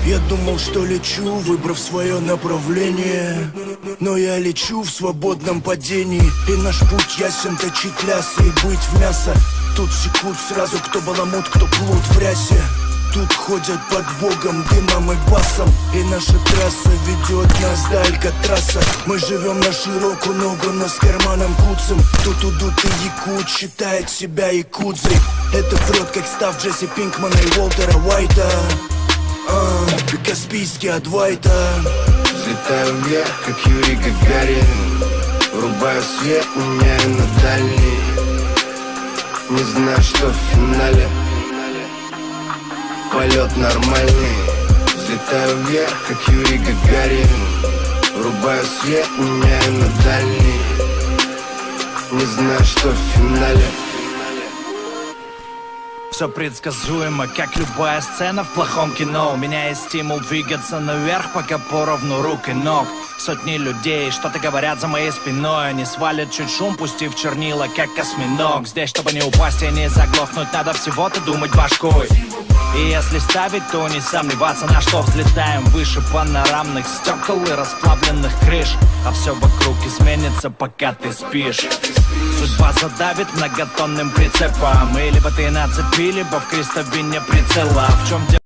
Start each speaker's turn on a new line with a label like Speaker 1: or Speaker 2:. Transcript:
Speaker 1: Я думал, что лечу, выбрав свое направление, но я лечу в свободном падении. И наш путь ясен, точить лясы и быть в мясо. Тут секут сразу, кто баламут, кто плут в рясе. Тут ходят под богом, дымом и басом. И наша трасса ведет нас до Алькатраса. Мы живем на широкую ногу, но с карманом куцем. Тут удут и якут, считает себя якудзой. Это прет, как став Джесси Пинкмана и Уолтера Уайта. Каспийский от Вайта.
Speaker 2: Взлетаю вверх, как Юрий Гагарин. Врубаю свет, меняю на дальний. Не знаю, что в финале. Полет нормальный. Взлетаю вверх, как Юрий Гагарин. Врубаю свет, меняю на дальний. Не знаю, что в финале.
Speaker 3: Все предсказуемо, как любая сцена в плохом кино. У меня есть стимул двигаться наверх, пока поровну рук и ног. Сотни людей что-то говорят за моей спиной. Они свалят чуть шум, пустив чернила, как осьминог. Здесь, чтобы не упасть и не заглохнуть, надо всего-то думать башкой. И если ставить, то не сомневаться, на что взлетаем выше панорамных стекол и расплавленных крыш. А все вокруг изменится, пока ты спишь. Судьба задавит многотонным прицепом. И либо ты на цепи, либо в крестовине прицела. В чем дело?